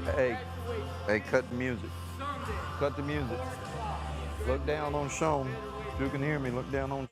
Hey, hey, cut the music. Cut the music. Look down on Sean. If you can hear me, look down on.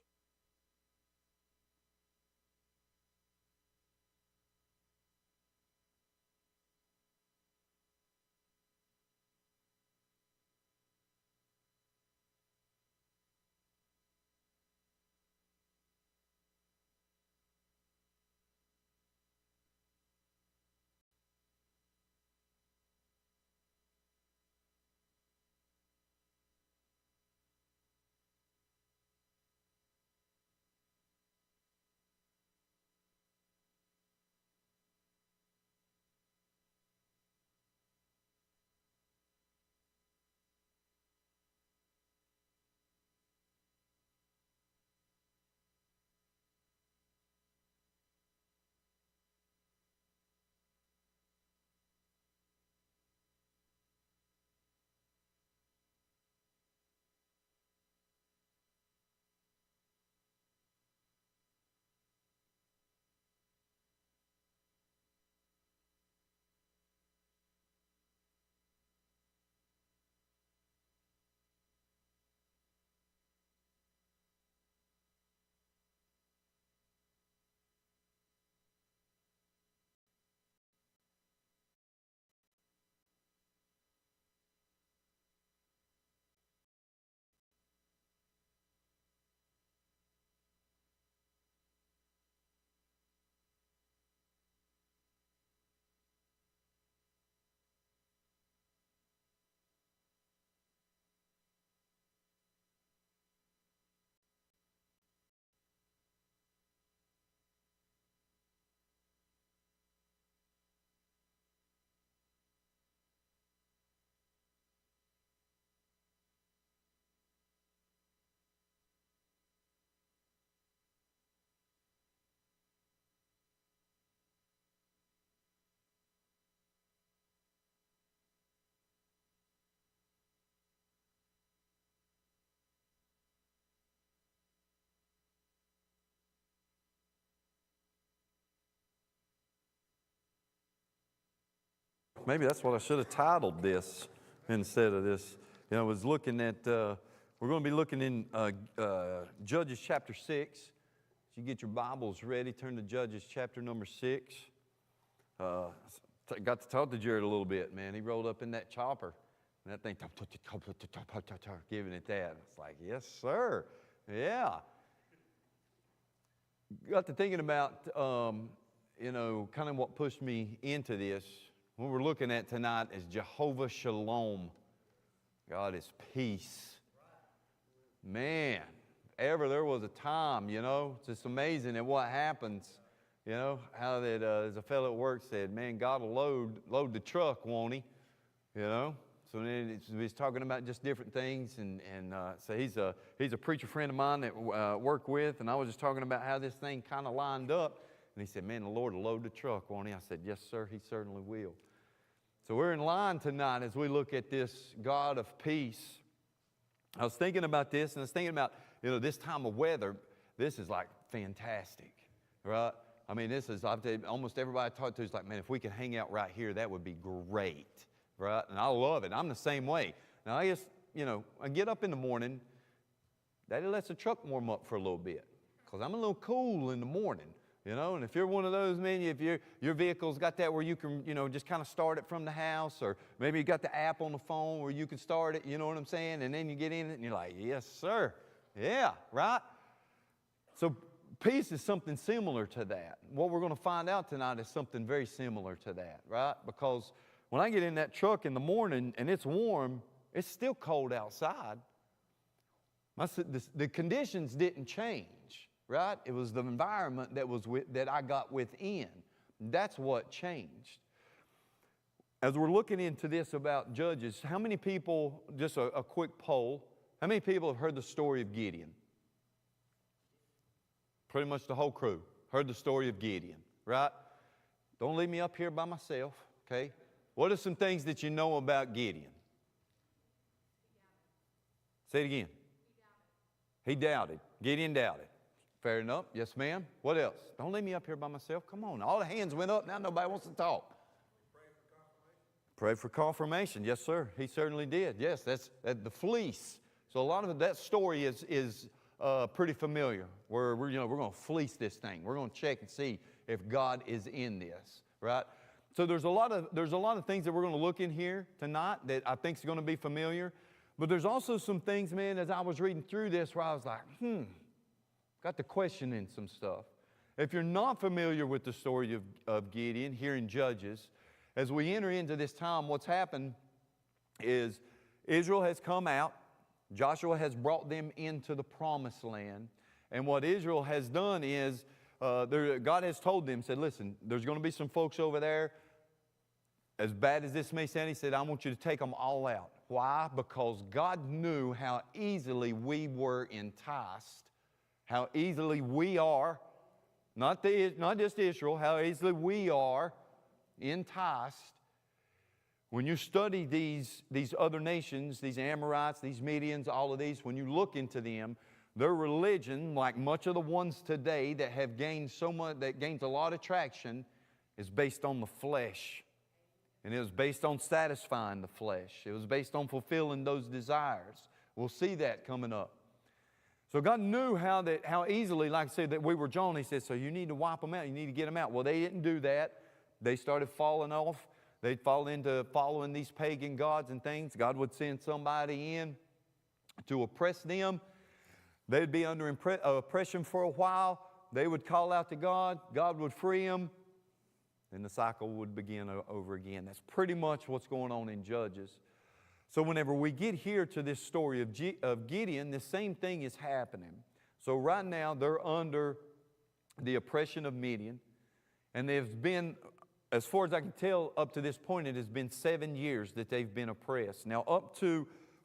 Maybe that's what I should have titled this instead of this. You know, I was looking at, we're going to be looking in Judges chapter 6. As you get your Bibles ready, turn to Judges chapter number 6. Got to talk to Jared a little bit, man. He rolled up in that chopper, and that thing, giving it that. It's like, yes, sir. Yeah. Got to thinking about, kind of what pushed me into this. What we're looking at tonight is Jehovah Shalom. God is peace. Man, ever there was a time, it's just amazing at what happens, how that, as a fellow at work said, man, God will load the truck, won't he? So then he's talking about just different things, and so he's a preacher friend of mine that I work with, and I was just talking about how this thing kind of lined up. And he said, man, the Lord will load the truck, won't he? I said, yes, sir, he certainly will. So we're in line tonight as we look at this God of peace. I was thinking about this, and I was thinking about, this time of weather. This is like fantastic, right? I mean, this is, almost everybody I talk to is like, man, if we could hang out right here, that would be great, right? And I love it. I'm the same way. Now, I just, I get up in the morning. Daddy lets the truck warm up for a little bit because I'm a little cool in the morning. And if you're one of those, man, if your vehicle's got that where you can, just kind of start it from the house, or maybe you got the app on the phone where you can start it, you know what I'm saying? And then you get in it and you're like, yes, sir. Yeah, right? So peace is something similar to that. What we're going to find out tonight is something very similar to that, right? Because when I get in that truck in the morning and it's warm, it's still cold outside. The conditions didn't change. Right? It was the environment that I got within. That's what changed. As we're looking into this about Judges, how many people, just a quick poll, how many people have heard the story of Gideon? Pretty much the whole crew heard the story of Gideon, right? Don't leave me up here by myself, okay? What are some things that you know about Gideon? Say it again. He doubted. Gideon doubted. Fair enough. Yes, ma'am. What else? Don't leave me up here by myself. Come on. All the hands went up. Now nobody wants to talk. Pray for confirmation. Yes, sir. He certainly did. Yes, that's the fleece. So a lot of that story is pretty familiar. Where we're going to fleece this thing. We're going to check and see if God is in this, right? So there's a lot of things that we're going to look in here tonight that I think is going to be familiar. But there's also some things, man, as I was reading through this, where I was like, got to question in some stuff. If you're not familiar with the story of Gideon here in Judges, as we enter into this time, what's happened is Israel has come out. Joshua has brought them into the promised land. And what Israel has done is, God has told them, said, listen, there's going to be some folks over there. As bad as this may sound, he said, I want you to take them all out. Why? Because God knew how easily we were enticed, how easily we are, not just Israel, how easily we are enticed. When you study these other nations, these Amorites, these Medians, all of these, when you look into them, their religion, like much of the ones today that have gained so much, that gains a lot of traction, is based on the flesh. And it was based on satisfying the flesh. It was based on fulfilling those desires. We'll see that coming up. So God knew how easily, like I said, that we were drawn. He said, so you need to wipe them out. You need to get them out. Well, they didn't do that. They started falling off. They'd fall into following these pagan gods and things. God would send somebody in to oppress them. They'd be under oppression for a while. They would call out to God. God would free them. And the cycle would begin over again. That's pretty much what's going on in Judges. So whenever we get here to this story of Gideon, the same thing is happening. So right now, they're under the oppression of Midian. And they've been, as far as I can tell, up to this point, it has been 7 years that they've been oppressed. Now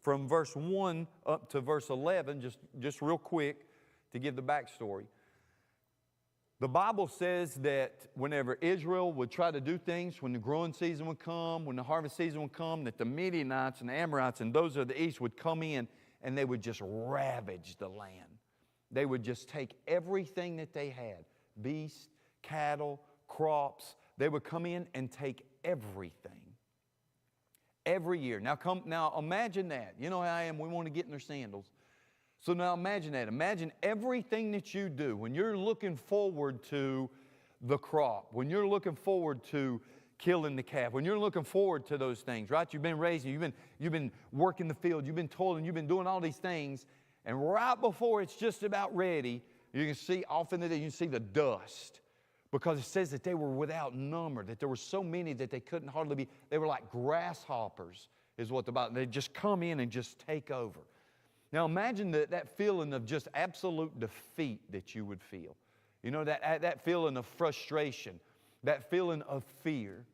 from verse 1 up to verse 11, just real quick to give the backstory. The Bible says that whenever Israel would try to do things, when the growing season would come, when the harvest season would come, that the Midianites and the Amorites and those of the east would come in and they would just ravage the land. They would just take everything that they had, beasts, cattle, crops. They would come in and take everything. Every year. Now imagine that. You know how I am. We want to get in their sandals. So now imagine that. Imagine everything that you do when you're looking forward to the crop, when you're looking forward to killing the calf, when you're looking forward to those things, right? You've been raising, you've been working the field, you've been toiling, you've been doing all these things, and right before it's just about ready, you can see off in the day, you can see the dust. Because it says that they were without number, that there were so many that they couldn't hardly be, they were like grasshoppers, is what the Bible, they'd just come in and just take over. Now imagine that feeling of just absolute defeat that you would feel. You know, that feeling of frustration, that feeling of fear.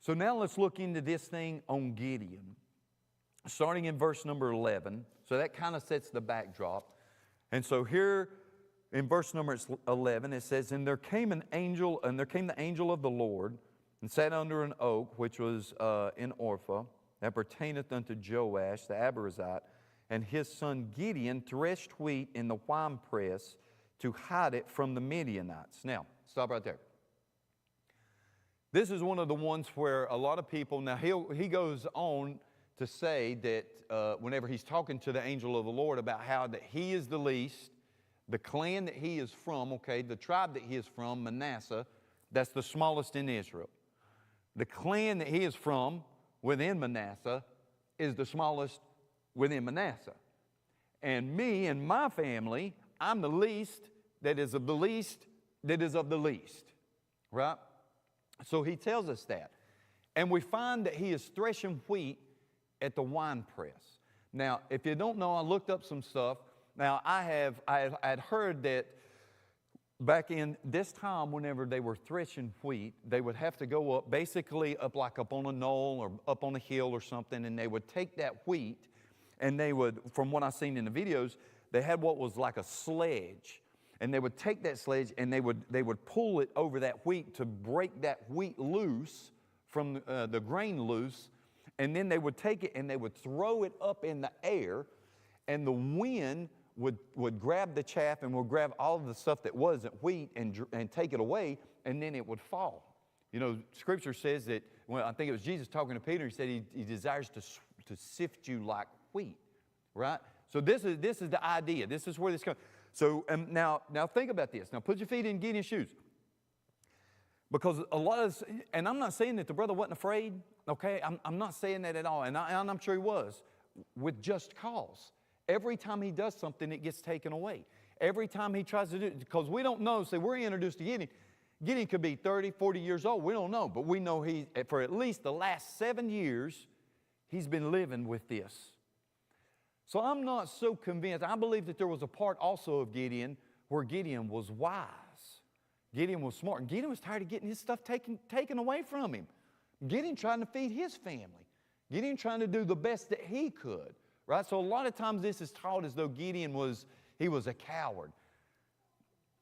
So now let's look into this thing on Gideon. Starting in verse number 11. So that kind of sets the backdrop. And so here in verse number 11 it says, And there came the angel of the Lord, and sat under an oak, which was in Orpha, that pertaineth unto Joash the Abiezrite, and his son Gideon threshed wheat in the winepress to hide it from the Midianites. Now, stop right there. This is one of the ones where a lot of people, now he goes on to say that whenever he's talking to the angel of the Lord about how that he is the least, the clan that he is from, okay, the tribe that he is from, Manasseh, that's the smallest in Israel. The clan that he is from within Manasseh is the smallest within Manasseh. And me and my family, I'm the least that is of the least that is of the least. Right? So he tells us that. And we find that he is threshing wheat at the winepress. Now, if you don't know, I looked up some stuff. Now, I had heard that back in this time, whenever they were threshing wheat, they would have to go up, basically up on a knoll or up on a hill or something, and they would take that wheat, and they would, from what I've seen in the videos, they had what was like a sledge, and they would take that sledge and they would pull it over that wheat to break that wheat loose from the grain loose, and then they would take it and they would throw it up in the air, and the wind would grab the chaff and would grab all of the stuff that wasn't wheat and take it away, and then it would fall. You know, Scripture says that, well, I think it was Jesus talking to Peter, he said he desires to sift you like wheat, right? So this is the idea. This is where this comes. So now think about this. Now put your feet in Gideon's shoes. Because a lot of, and I'm not saying that the brother wasn't afraid, okay? I'm not saying that at all, and I'm sure he was, with just cause. Every time he does something, it gets taken away. Every time he tries to do it, because we don't know, say we're introduced to Gideon. Gideon could be 30, 40 years old. We don't know, but we know for at least the last 7 years, he's been living with this. So I'm not so convinced. I believe that there was a part also of Gideon where Gideon was wise. Gideon was smart. And Gideon was tired of getting his stuff taken away from him. Gideon trying to feed his family. Gideon trying to do the best that he could. Right? So a lot of times this is taught as though Gideon was a coward.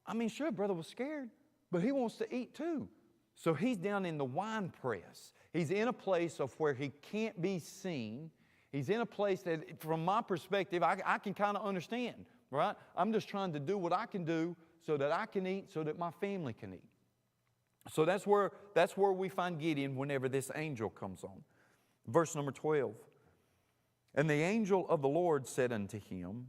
I mean, sure, brother was scared, but he wants to eat too. So he's down in the wine press. He's in a place of where he can't be seen. He's in a place that, from my perspective, I can kind of understand, right? I'm just trying to do what I can do so that I can eat, so that my family can eat. So that's where we find Gideon whenever this angel comes on. Verse number 12. And the angel of the Lord said unto him,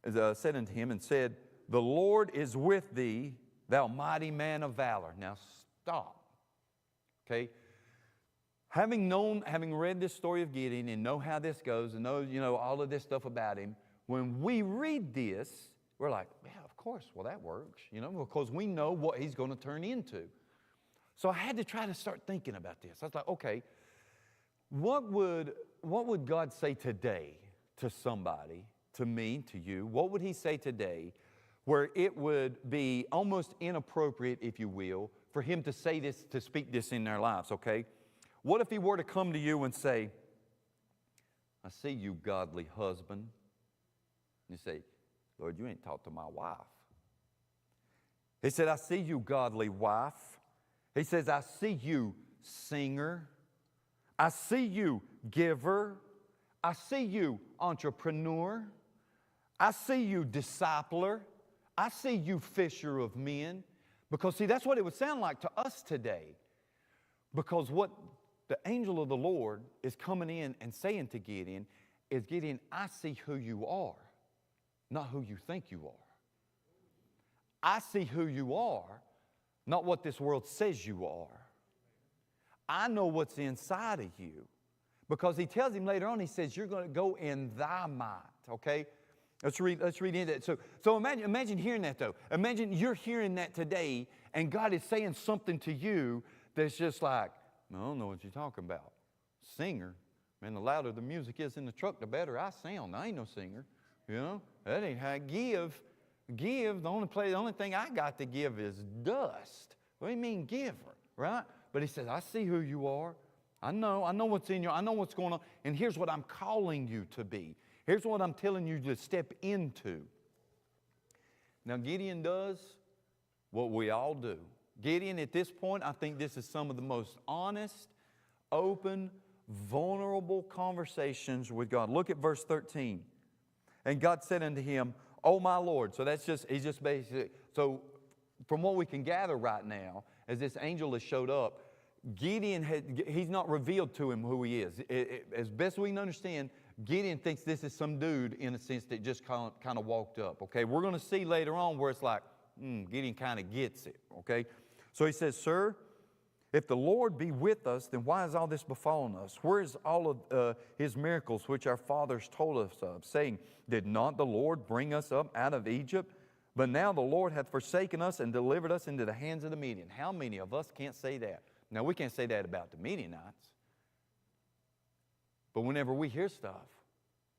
and said, the Lord is with thee, thou mighty man of valor. Now stop. Okay? Having read this story of Gideon and know how this goes and know, all of this stuff about him, when we read this, we're like, yeah, of course, well, that works, because we know what he's going to turn into. So I had to try to start thinking about this. I was like, okay, what would God say today to somebody, to me, to you? What would he say today where it would be almost inappropriate, if you will, for him to say this, to speak this in their lives, okay? What if he were to come to you and say, I see you, godly husband. You say, Lord, you ain't talked to my wife. He said, I see you, godly wife. He says, I see you, singer. I see you, giver. I see you, entrepreneur. I see you, discipler. I see you, fisher of men. Because, see, that's what it would sound like to us today. Because what the angel of the Lord is coming in and saying to Gideon is, Gideon, I see who you are, not who you think you are. I see who you are, not what this world says you are. I know what's inside of you. Because he tells him later on, he says, you're going to go in thy might, okay? Let's read into that. So imagine hearing that, though. Imagine you're hearing that today, and God is saying something to you that's just like, I don't know what you're talking about. Singer. Man, the louder the music is in the truck, the better I sound. I ain't no singer. That ain't how I give. Give, the only thing I got to give is dust. What do you mean giver, right? But he says, I see who you are. I know what's in you. I know what's going on. And here's what I'm calling you to be. Here's what I'm telling you to step into. Now, Gideon does what we all do. Gideon, at this point, I think this is some of the most honest, open, vulnerable conversations with God. Look at verse 13. And God said unto him, O my Lord. So he's just basically, so from what we can gather right now, as this angel has showed up, Gideon, he's not revealed to him who he is. As best we can understand, Gideon thinks this is some dude, in a sense, that just kind of walked up. Okay, we're going to see later on where it's like, Gideon kind of gets it. Okay, so he says, Sir, if the Lord be with us, then why has all this befallen us? Where is all of his miracles which our fathers told us of, saying, did not the Lord bring us up out of Egypt? But now the Lord hath forsaken us and delivered us into the hands of the Midian. How many of us can't say that? Now, we can't say that about the Midianites. But whenever we hear stuff,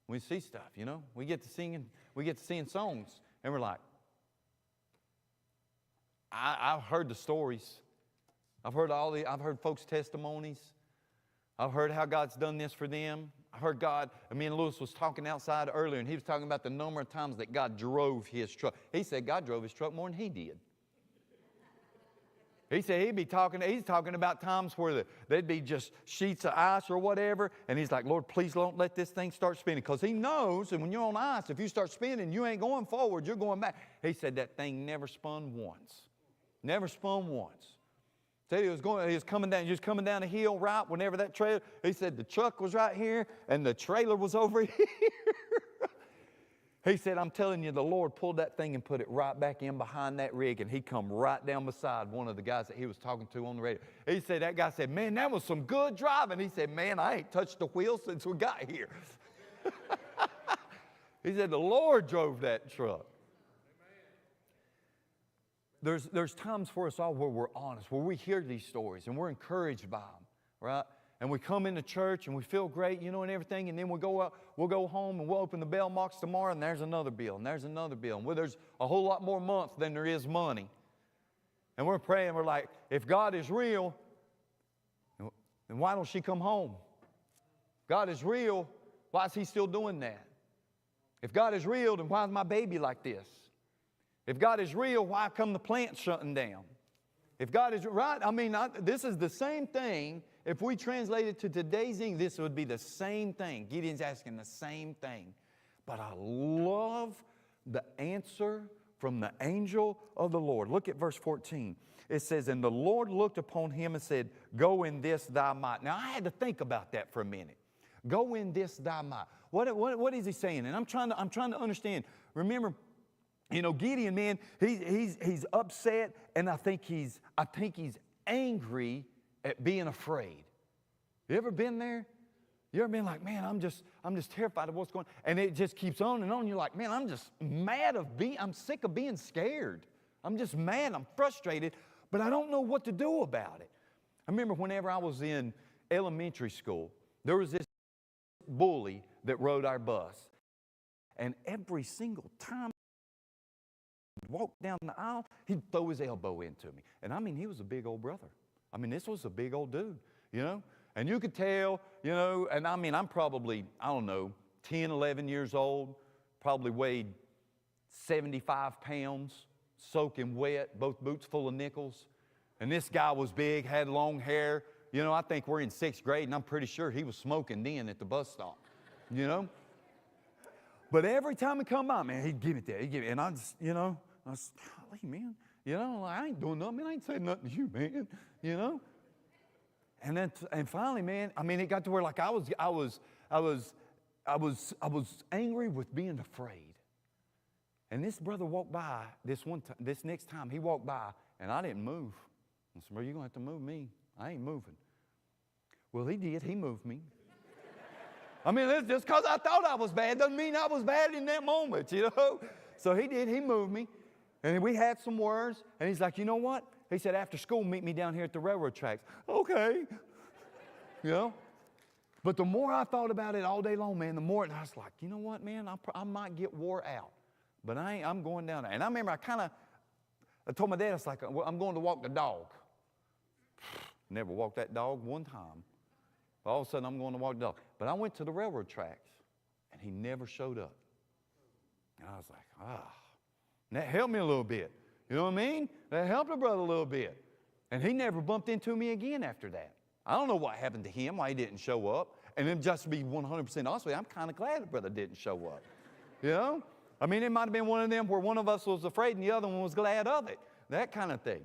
we see stuff, we get to sing songs, and we're like, I've heard the stories. I've heard folks' testimonies. I've heard how God's done this for them. I heard God, me and Lewis was talking outside earlier, and he was talking about the number of times that God drove his truck. He said God drove his truck more than he did. He said he's talking about times where there'd be just sheets of ice or whatever, and he's like, Lord, please don't let this thing start spinning, because he knows that when you're on ice, if you start spinning, you ain't going forward, you're going back. He said that thing never spun once. Never spun once. Said he was coming down, just coming down a hill right whenever that trailer, he said the truck was right here and the trailer was over here. He said, I'm telling you, the Lord pulled that thing and put it right back in behind that rig, and he come right down beside one of the guys that he was talking to on the radio. He said, that guy said, man, that was some good driving. He said, man, I ain't touched the wheel since we got here. He said, the Lord drove that truck. There's times for us all where we're honest, where we hear these stories and we're encouraged by them, right? And we come into church and we feel great, you know, and everything, and then we'll go home and we'll open the bell box tomorrow, and there's another bill, and there's another bill. And there's a whole lot more months than there is money. And we're praying, we're like, if God is real, then why don't she come home? If God is real, why is he still doing that? If God is real, then why is my baby like this? If God is real, why come the plant's shutting down? If God is right, this is the same thing. If we translate it to today's English, this would be the same thing. Gideon's asking the same thing. But I love the answer from the angel of the Lord. Look at verse 14. It says, and the Lord looked upon him and said, go in this thy might. Now, I had to think about that for a minute. Go in this thy might. What is he saying? And I'm trying to understand. Remember, you know, Gideon, man, he's upset, and I think he's angry at being afraid. You ever been there? You ever been like, man, I'm just terrified of what's going on, and it just keeps on and on. You're like, man, I'm just mad I'm sick of being scared. I'm just mad. I'm frustrated, but I don't know what to do about it. I remember whenever I was in elementary school, there was this bully that rode our bus, and every single time walk down the aisle, he'd throw his elbow into me. And I mean, he was a big old brother. I mean, this was a big old dude, you know. And you could tell, you know, and I mean, I'm probably, I don't know, 10, 11 years old, probably weighed 75 pounds, soaking wet, both boots full of nickels. And this guy was big, had long hair. You know, I think we're in 6th grade, and I'm pretty sure he was smoking then at the bus stop, you know. But every time he come by, man, he'd give it there. He'd give it, and I just, you know, I was, golly, man, you know, I ain't doing nothing. Man, I ain't saying nothing to you, man, you know. And finally, man, I mean, it got to where like I was angry with being afraid. And this brother walked by this next time he walked by, and I didn't move. I said, bro, you're gonna have to move me. I ain't moving. Well, he did. He moved me. I mean, it's just because I thought I was bad doesn't mean I was bad in that moment, you know. So he did. He moved me. And we had some words. And he's like, you know what? He said, after school, meet me down here at the railroad tracks. Okay. You know? But the more I thought about it all day long, man, the more I was like, you know what, man? I might get wore out. But I'm going down there. And I remember I told my dad, I was like, well, I'm going to walk the dog. Never walked that dog one time. All of a sudden, I'm going to walk the dog. But I went to the railroad tracks, and he never showed up. And I was like, And that helped me a little bit. You know what I mean? That helped a brother a little bit. And he never bumped into me again after that. I don't know what happened to him, why he didn't show up. And then just to be 100% honest with you, I'm kind of glad the brother didn't show up. You know? I mean, it might have been one of them where one of us was afraid and the other one was glad of it. That kind of thing.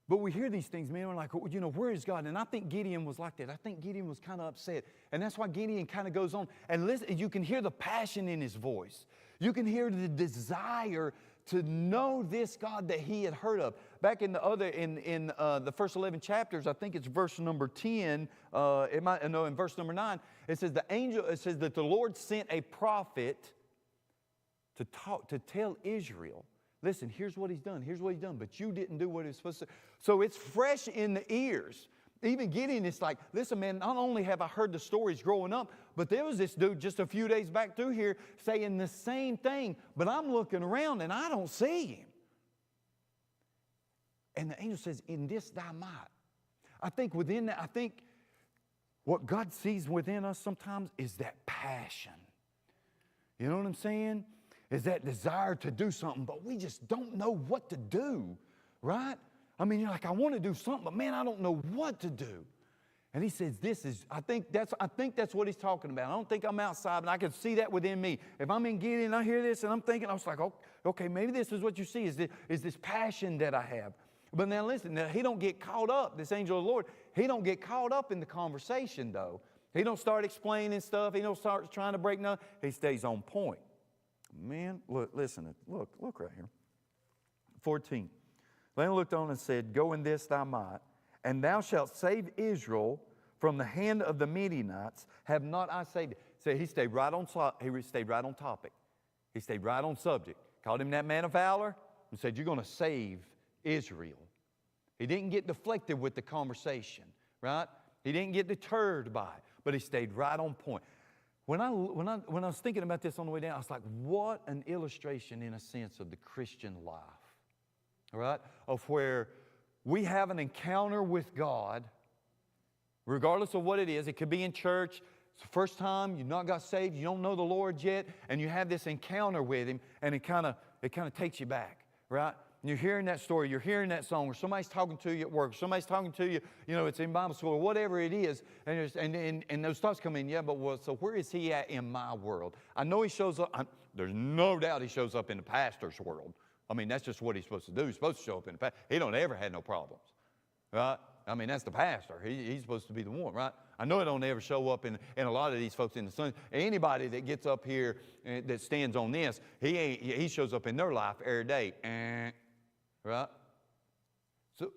But we hear these things, man, we're like, you know, where is God? And I think Gideon was like that. I think Gideon was kind of upset. And that's why Gideon kind of goes on. And listen, you can hear the passion in his voice. You can hear the desire to know this God that he had heard of. Back in the first 11 chapters, I think it's verse number 10, in verse number 9, it says that the Lord sent a prophet to tell Israel, listen, here's what he's done. Here's what he's done. But you didn't do what he was supposed to. So it's fresh in the ears. Even Gideon, it's like, listen, man, not only have I heard the stories growing up, but there was this dude just a few days back through here saying the same thing. But I'm looking around and I don't see him. And the angel says, in this thy might. I think within that, what God sees within us sometimes is that passion. You know what I'm saying? Is that desire to do something, but we just don't know what to do, right? I mean, you're like, I want to do something, but man, I don't know what to do. And he says, I think that's what he's talking about. I don't think I'm outside, but I can see that within me. If I'm in Gideon and I hear this and I'm thinking, I was like, okay, maybe this is what you see, is this passion that I have. But now listen, now he don't get caught up, this angel of the Lord, he don't get caught up in the conversation though. He don't start explaining stuff. He don't start trying to break nothing. He stays on point. Man, look, listen, look right here. 14. Then looked on and said, go in this thy might, and thou shalt save Israel from the hand of the Midianites. Have not I saved it? So he stayed right on topic. He stayed right on subject. Called him that man of valor and said, you're going to save Israel. He didn't get deflected with the conversation, right? He didn't get deterred by it, but he stayed right on point. When I was thinking about this on the way down, I was like, what an illustration in a sense of the Christian life, all right? Of where we have an encounter with God, regardless of what it is. It could be in church. It's the first time you've not got saved, you don't know the Lord yet, and you have this encounter with Him, and it kind of takes you back, right? And you're hearing that story, you're hearing that song, or somebody's talking to you at work, somebody's talking to you, it's in Bible school, or whatever it is, and those thoughts come in, so where is He at in my world? I know He shows up, there's no doubt He shows up in the pastor's world. I mean, that's just what He's supposed to do. He's supposed to show up in the pastor. He don't ever have no problems, right? I mean, that's the pastor. He's supposed to be the one, right? I know it don't ever show up in a lot of these folks in the sun. Anybody that gets up here that stands on this, he shows up in their life every day. Right? So,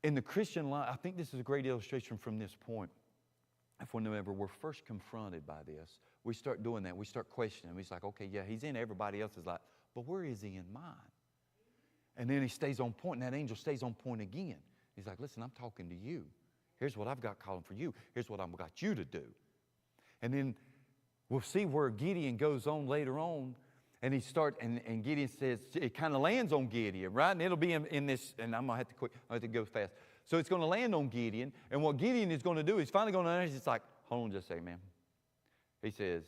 in the Christian life, I think this is a great illustration from this point. If whenever we're first confronted by this, we start doing that. We start questioning. He's like, okay, yeah, He's in everybody else's life, but where is He in mine? And then He stays on point, and that angel stays on point again. He's like, listen, I'm talking to you. Here's what I've got calling for you. Here's what I've got you to do. And then we'll see where Gideon goes on later on. And and Gideon says, it kind of lands on Gideon, right? And it'll be in this, and I'm going to have to go fast. So it's going to land on Gideon. And what Gideon is going to do, he's finally going to understand, it's like, hold on just a second, man. He says,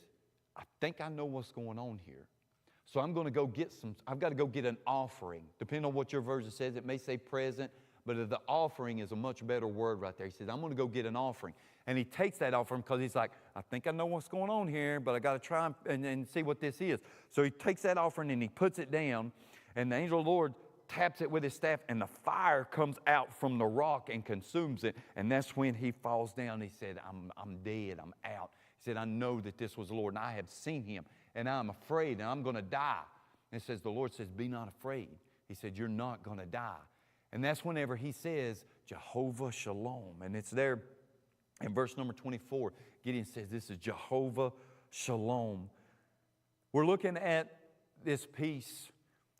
I think I know what's going on here. So I'm going to go get I've got to go get an offering. Depending on what your version says, it may say present. But the offering is a much better word right there. He says, I'm going to go get an offering. And he takes that offering because he's like, I think I know what's going on here, but I got to try and see what this is. So he takes that offering and he puts it down. And the angel of the Lord taps it with his staff, and the fire comes out from the rock and consumes it. And that's when he falls down. He said, I'm dead. I'm out. He said, I know that this was the Lord, and I have seen Him, and I'm afraid, and I'm going to die. And it says, the Lord says, be not afraid. He said, you're not going to die. And that's whenever He says, Jehovah Shalom. And it's there in verse number 24. Gideon says, this is Jehovah Shalom. We're looking at this peace.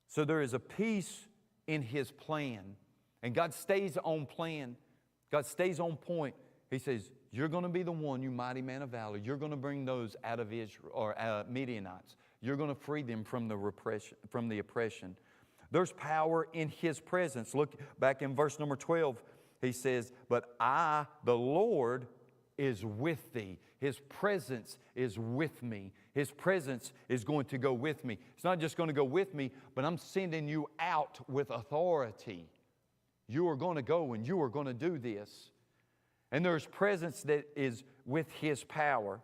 So there is a peace in His plan. And God stays on plan. God stays on point. He says, you're going to be the one, you mighty man of valor. You're going to bring those out of Israel, or Midianites. You're going to free them from the oppression. There's power in His presence. Look back in verse number 12. He says, but I, the Lord, is with thee. His presence is with me. His presence is going to go with me. It's not just going to go with me, but I'm sending you out with authority. You are going to go and you are going to do this. And there's presence that is with His power.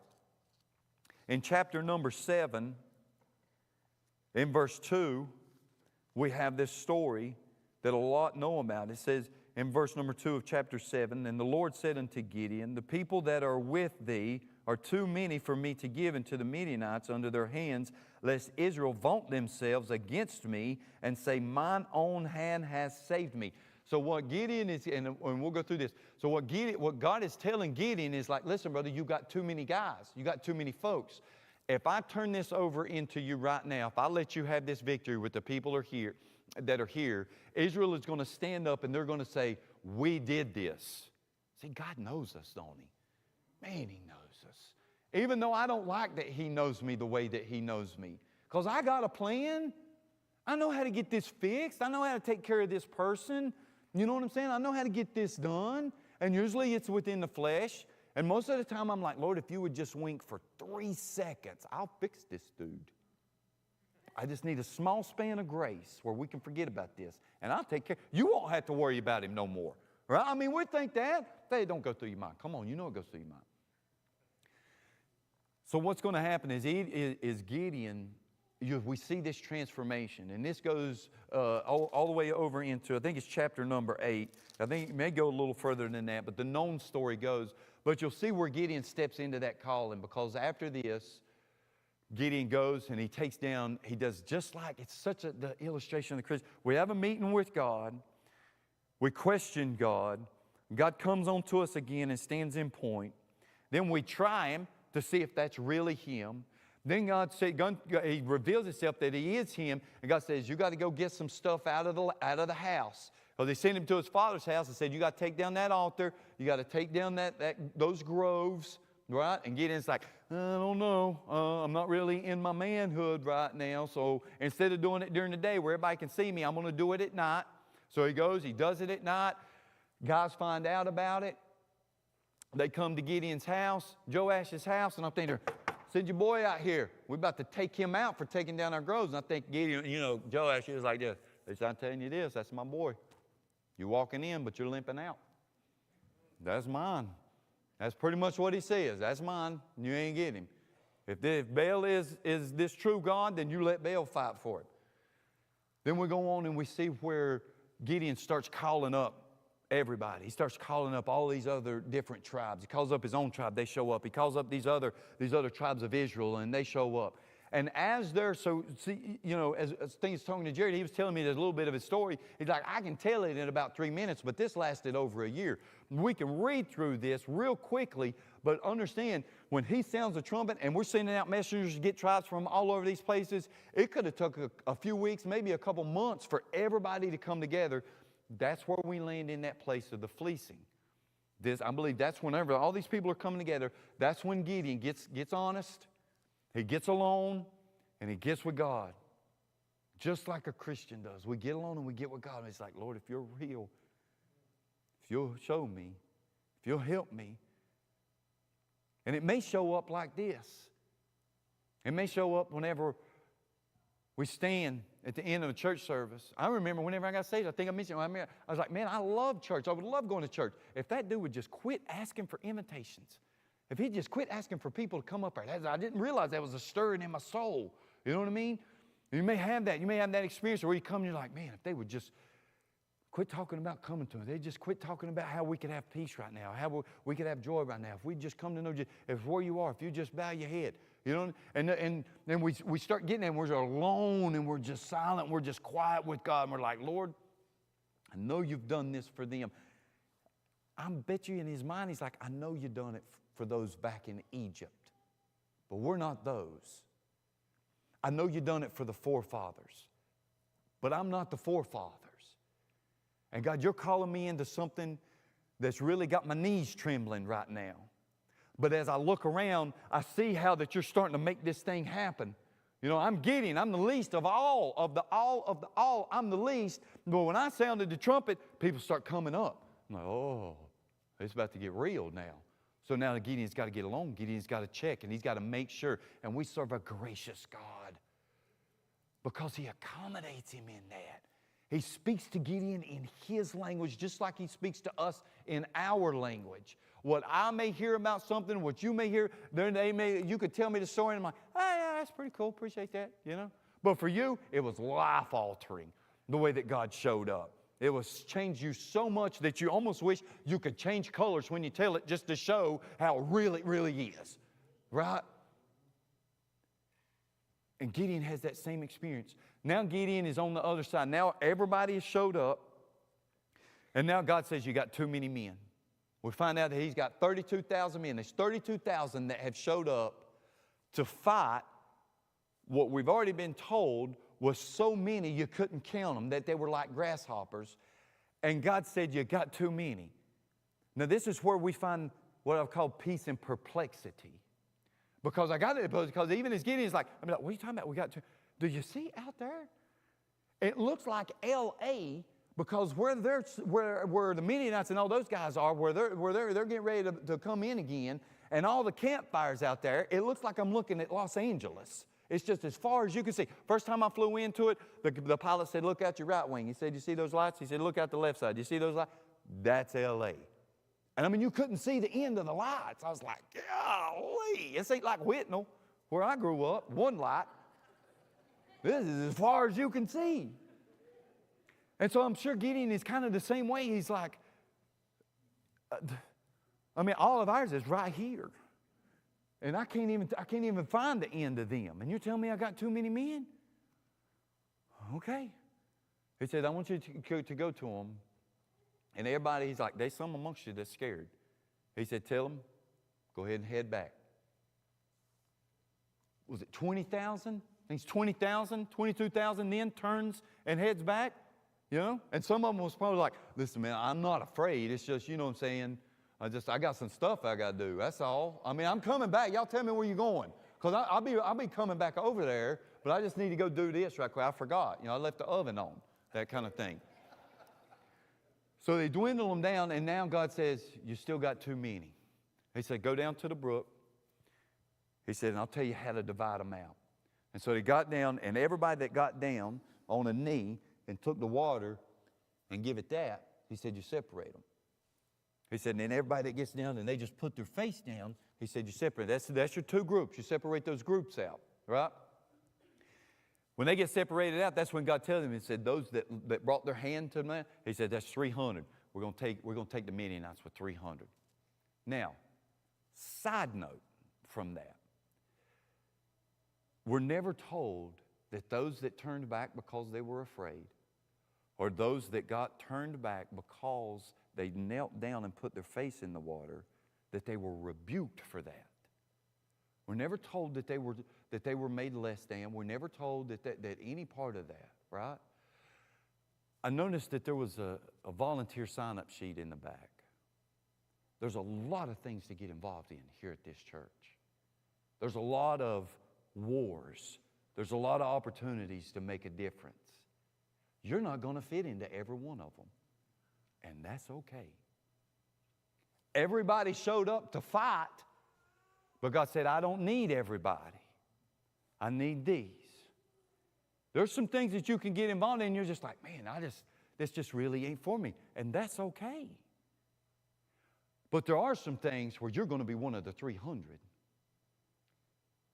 In chapter number 7, in verse 2, we have this story that a lot know about. It says in verse number 2 of chapter 7, and the Lord said unto Gideon, the people that are with thee are too many for me to give unto the Midianites under their hands, lest Israel vaunt themselves against me and say, mine own hand has saved me. So what Gideon is, and we'll go through this. So what God is telling Gideon is like, listen, brother, you got too many guys. You got too many folks. If I turn this over into you right now, if I let you have this victory with the people that are here, Israel is going to stand up and they're going to say, we did this. See, God knows us, don't He? Man, He knows us. Even though I don't like that He knows me the way that He knows me. Because I got a plan. I know how to get this fixed. I know how to take care of this person. You know what I'm saying? I know how to get this done. And usually it's within the flesh. And most of the time I'm like, Lord, if you would just wink for 3 seconds, I'll fix this dude. I just need a small span of grace where we can forget about this. And I'll take care. You won't have to worry about him no more. Right? I mean, we think that. They don't go through your mind. Come on, you know it goes through your mind. So what's going to happen is Gideon we see this transformation. And this goes all the way over into, I think it's chapter number 8. I think it may go a little further than that, but the known story goes. But you'll see where Gideon steps into that calling, because after this, Gideon goes and he takes down, he does just like, it's such the illustration of the Christian. We have a meeting with God. We question God. God comes on to us again and stands in point. Then we try Him to see if that's really Him. Then God He reveals Himself that He is Him. And God says, you got to go get some stuff out of the house. So they sent him to his father's house and said, you got to take down that altar. You got to take down those groves, right? And Gideon's like, I don't know. I'm not really in my manhood right now. So instead of doing it during the day where everybody can see me, I'm going to do it at night. So he goes, he does it at night. Guys find out about it. They come to Gideon's house, Joash's house, and I'm thinking, send your boy out here. We're about to take him out for taking down our groves. And I think Gideon, Joash is like this. I'm telling you this, that's my boy. You're walking in, but you're limping out. That's mine. That's pretty much what he says. That's mine. You ain't getting him. If Baal is this true God, then you let Baal fight for it. Then we go on and we see where Gideon starts calling up everybody. He starts calling up all these other different tribes. He calls up his own tribe. They show up. He calls up these other tribes of Israel, and they show up. And as they're as things talking to Jared, he was telling me there's a little bit of his story. He's like, I can tell it in about 3 minutes, but this lasted over a year. We can read through this real quickly, but understand when he sounds the trumpet and we're sending out messengers to get tribes from all over these places, it could have took a few weeks, maybe a couple months for everybody to come together. That's where we land in that place of the fleecing. I believe that's whenever all these people are coming together, that's when Gideon gets honest. He gets alone, and he gets with God, just like a Christian does. We get alone and we get with God, and it's like, Lord, if you're real, if you'll show me, if you'll help me. And it may show up like this. It may show up whenever we stand at the end of a church service. I remember whenever I got saved, I think I mentioned, I was like, man, I love church. I would love going to church. If that dude would just quit asking for invitations. If he just quit asking for people to come up there. I didn't realize that was a stirring in my soul. You know what I mean? You may have that. You may have that experience where you come and you're like, man, if they would just quit talking about coming to us. They just quit talking about how we could have peace right now, how we could have joy right now. If we just come to know Jesus, if where you are, if you just bow your head. You know, and then we start getting there and we're alone and we're just silent. We're just quiet with God. And we're like, Lord, I know you've done this for them. I bet you in his mind, he's like, I know you've done it for those back in Egypt, but we're not those. I know you've done it for the forefathers, but I'm not the forefathers. And God, you're calling me into something that's really got my knees trembling right now. But as I look around, I see how that you're starting to make this thing happen. You know, I'm Gideon. I'm the least of all. I'm the least. But when I sounded the trumpet, people start coming up. I'm like, oh, it's about to get real now. So now Gideon's got to get along. Gideon's got to check, and he's got to make sure. And we serve a gracious God because He accommodates him in that. He speaks to Gideon in his language just like He speaks to us in our language. What I may hear about something, what you may hear, you could tell me the story, and I'm like, oh, yeah, that's pretty cool. Appreciate that, you know. But for you, it was life-altering the way that God showed up. It was changed you so much that you almost wish you could change colors when you tell it just to show how real it really is, right? And Gideon has that same experience. Now Gideon is on the other side. Now everybody has showed up. And now God says, you got too many men. We find out that He's got 32,000 men. There's 32,000 that have showed up to fight what we've already been told was so many you couldn't count them, that they were like grasshoppers. And God said, you got too many. Now this is where we find what I've called peace and perplexity. Because because even as Gideon's like, what are you talking about? We got too. Do you see out there? It looks like L.A. because where the Midianites and all those guys are, where they're getting ready to come in again, and all the campfires out there, it looks like I'm looking at Los Angeles. It's just as far as you can see. First time I flew into it, the pilot said, look out your right wing. He said, you see those lights? He said, look out the left side. You see those lights? That's L.A. And I mean, you couldn't see the end of the lights. I was like, golly, this ain't like Whitnell, where I grew up, one light. This is as far as you can see. And so I'm sure Gideon is kind of the same way. He's like, all of ours is right here. And I can't even find the end of them. And you're telling me I got too many men? Okay. He said, I want you to go to them. And everybody, he's like, there's some amongst you that's scared. He said, tell them, go ahead and head back. Was it 20,000? I think it's 20,000, 22,000 then turns and heads back. You know? And some of them was probably like, listen, man, I'm not afraid. It's just, you know what I'm saying? I got some stuff I got to do. That's all. I'm coming back. Y'all tell me where you're going. Because I'll be coming back over there, but I just need to go do this right quick. I forgot. I left the oven on. That kind of thing. So they dwindle them down, and now God says, you still got too many. He said, go down to the brook. He said, and I'll tell you how to divide them out. And so they got down, and everybody that got down on a knee and took the water and give it that, he said, you separate them. He said, and then everybody that gets down and they just put their face down, he said, you separate. That's your two groups. You separate those groups out, right? When they get separated out, that's when God tells him, he said, those that brought their hand to them, he said, that's 300. We're going to take the Midianites with 300. Now, side note from that, we're never told that those that turned back because they were afraid, or those that got turned back because they knelt down and put their face in the water, that they were rebuked for that. We're never told that they were made less than. We're never told that any part of that, right? I noticed that there was a volunteer sign-up sheet in the back. There's a lot of things to get involved in here at this church. There's a lot of wars. There's a lot of opportunities to make a difference. You're not going to fit into every one of them, and that's okay. Everybody showed up to fight, but God said, I don't need everybody. I need these. There's some things that you can get involved in, and you're just like, man, this just really ain't for me, and that's okay. But there are some things where you're going to be one of the 300,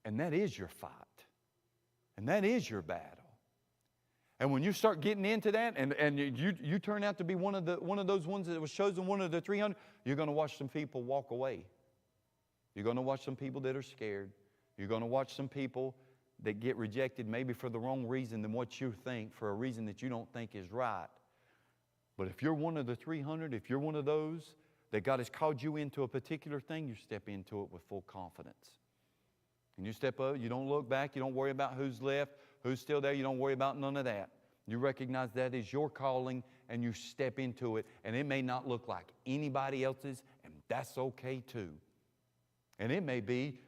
and that is your fight, and that is your battle. And when you start getting into that, and you turn out to be one of those ones that was chosen one of the 300, you're going to watch some people walk away. You're going to watch some people that are scared. You're going to watch some people that get rejected maybe for the wrong reason than what you think, for a reason that you don't think is right. But if you're one of the 300, if you're one of those that God has called you into a particular thing, you step into it with full confidence. And you step up, you don't look back, you don't worry about who's left, who's still there, you don't worry about none of that. You recognize that is your calling, and you step into it, and it may not look like anybody else's, and that's okay too. And it may be,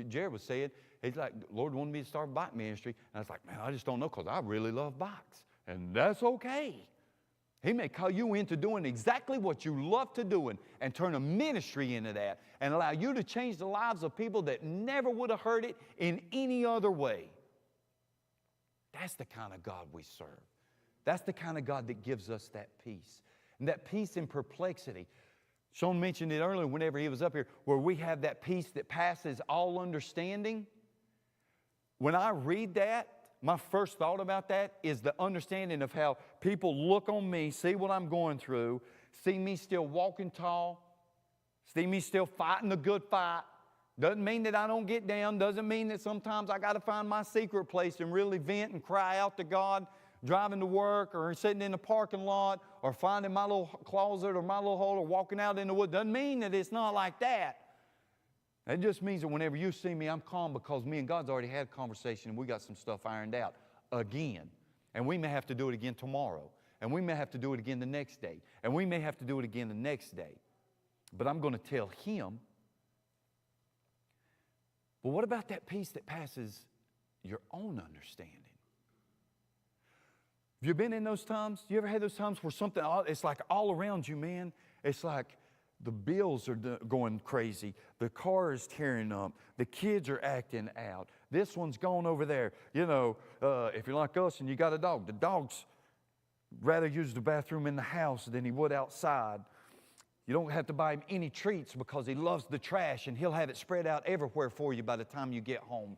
Jared was saying, he's like, Lord wanted me to start a bike ministry, and I was like, man, I just don't know, because I really love bikes, and that's okay. He may call you into doing exactly what you love to do and turn a ministry into that and allow you to change the lives of people that never would have heard it in any other way. That's the kind of God we serve. That's the kind of God that gives us that peace. And that peace in perplexity. Sean mentioned it earlier whenever he was up here, where we have that peace that passes all understanding. When I read that, my first thought about that is the understanding of how people look on me, see what I'm going through, see me still walking tall, see me still fighting the good fight. Doesn't mean that I don't get down. Doesn't mean that sometimes I got to find my secret place and really vent and cry out to God, driving to work or sitting in the parking lot or finding my little closet or my little hole or walking out in the woods. Doesn't mean that it's not like that. That just means that whenever you see me, I'm calm because me and God's already had a conversation and we got some stuff ironed out again. And we may have to do it again tomorrow. And we may have to do it again the next day. And we may have to do it again the next day. But I'm going to tell him, well, what about that peace that passes your own understanding? Have you been in those times? You ever had those times where something, it's like all around you, man. It's like the bills are going crazy. The car is tearing up. The kids are acting out. This one's gone over there. You know, if you're like us and you got a dog, the dog's rather use the bathroom in the house than he would outside. You don't have to buy him any treats because he loves the trash and he'll have it spread out everywhere for you by the time you get home.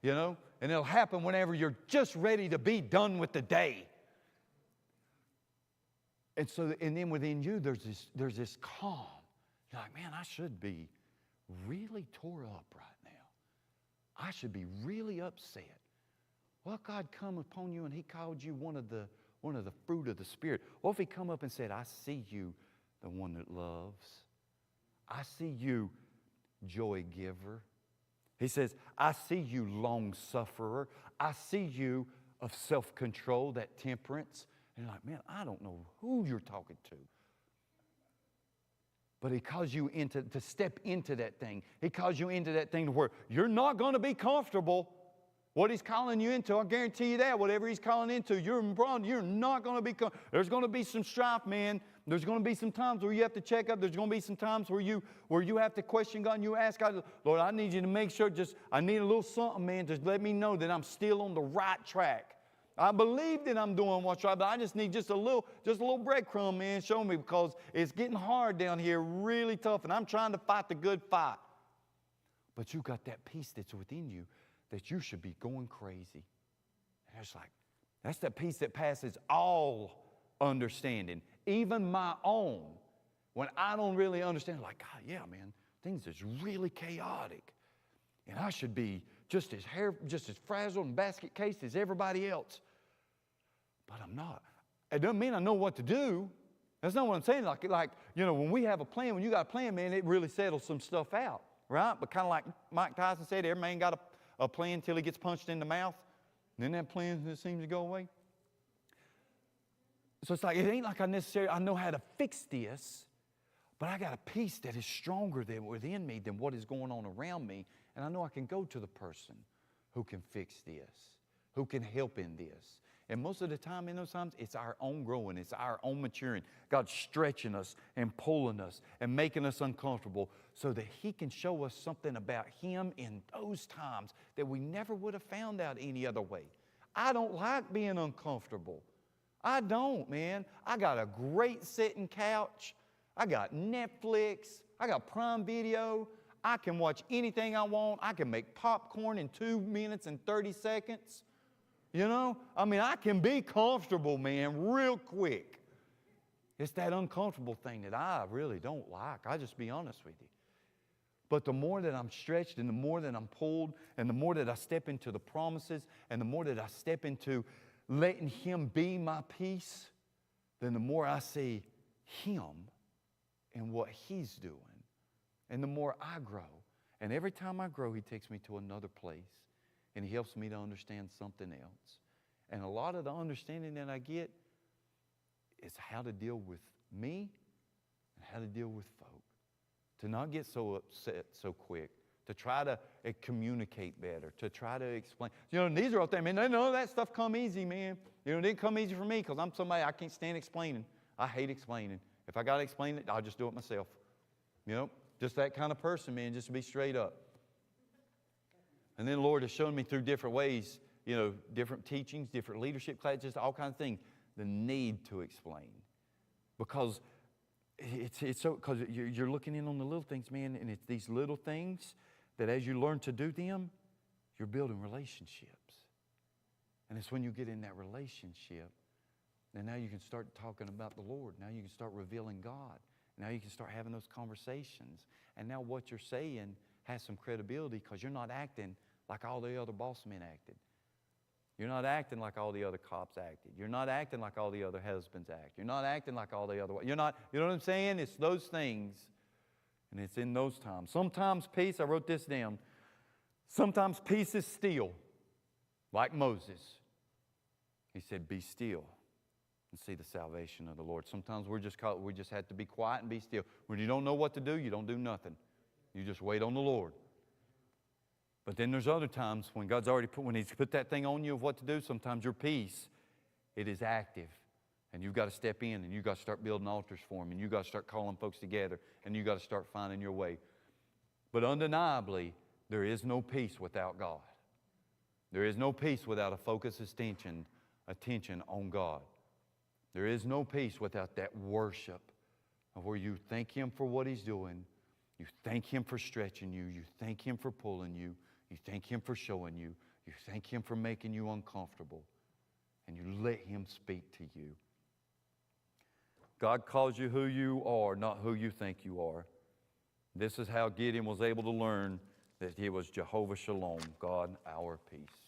you know? And it'll happen whenever you're just ready to be done with the day. And so, and then within you, there's this calm. You're like, man, I should be really tore up right now. I should be really upset. Well, God come upon you and He called you one of the fruit of the Spirit. What if He come up and said, I see you, the one that loves. I see you, joy giver. He says, I see you, long sufferer. I see you of self-control, that temperance. And you're like, man, I don't know who you're talking to. But He calls you to step into that thing. He calls you into that thing to where you're not going to be comfortable. What He's calling you into, I guarantee you that. Whatever He's calling into, you're not going to be comfortable. There's going to be some strife, man. There's going to be some times where you have to check up. There's going to be some times where you have to question God and you ask God, Lord, I need you to make sure, I need a little something, man. Just let me know that I'm still on the right track. I believe that I'm doing what's right, but I just need just a little breadcrumb, man. Show me, because it's getting hard down here, really tough, and I'm trying to fight the good fight. But you got that peace that's within you that you should be going crazy. And it's like, that's that peace that passes all understanding, even my own. When I don't really understand, like, God, yeah, man, things is really chaotic. And I should be just as frazzled and basket cased as everybody else. But I'm not. It doesn't mean I know what to do. That's not what I'm saying. Like, you know, when we have a plan, when you got a plan, man, it really settles some stuff out, right? But kind of like Mike Tyson said, every man got a plan until he gets punched in the mouth. And then that plan just seems to go away. So it's like, it ain't like I know how to fix this, but I got a peace that is stronger within me than what is going on around me. And I know I can go to the person who can fix this, who can help in this. And most of the time, in those times, it's our own growing. It's our own maturing. God's stretching us and pulling us and making us uncomfortable so that He can show us something about Him in those times that we never would have found out any other way. I don't like being uncomfortable. I don't, man. I got a great sitting couch. I got Netflix. I got Prime Video. I can watch anything I want. I can make popcorn in 2 minutes and 30 seconds. You know? I mean, I can be comfortable, man, real quick. It's that uncomfortable thing that I really don't like. I'll just be honest with you. But the more that I'm stretched and the more that I'm pulled and the more that I step into the promises and the more that I step into letting Him be my peace, then the more I see Him and what He's doing. And the more I grow. And every time I grow, He takes me to another place. And He helps me to understand something else. And a lot of the understanding that I get is how to deal with me and how to deal with folk. To not get so upset so quick. To try to communicate better. To try to explain. You know, these are all things, man, none of that stuff come easy, man. You know, it didn't come easy for me because I'm somebody, I can't stand explaining. I hate explaining. If I got to explain it, I'll just do it myself. You know, just that kind of person, man, just to be straight up. And then the Lord has shown me through different ways, you know, different teachings, different leadership classes, just all kinds of things, the need to explain. Because it's so, because you're looking in on the little things, man, and it's these little things that as you learn to do them, you're building relationships. And it's when you get in that relationship, and now you can start talking about the Lord. Now you can start revealing God. Now you can start having those conversations. And now what you're saying has some credibility because you're not acting like all the other boss men acted. You're not acting like all the other cops acted. You're not acting like all the other husbands act. You're not acting like all the other... You're not, you know what I'm saying? It's those things, and it's in those times. Sometimes peace, I wrote this down, sometimes peace is still, like Moses. He said, be still and see the salvation of the Lord. Sometimes we just have to be quiet and be still. When you don't know what to do, you don't do nothing. You just wait on the Lord. But then there's other times when God's already when He's put that thing on you of what to do, sometimes your peace, it is active. And you've got to step in and you've got to start building altars for Him and you've got to start calling folks together and you've got to start finding your way. But undeniably, there is no peace without God. There is no peace without a focused attention on God. There is no peace without that worship of where you thank Him for what He's doing. You thank Him for stretching you. You thank Him for pulling you. You thank Him for showing you. You thank Him for making you uncomfortable, and you let Him speak to you. God calls you who you are, not who you think you are. This is how Gideon was able to learn that he was Jehovah Shalom, God our peace.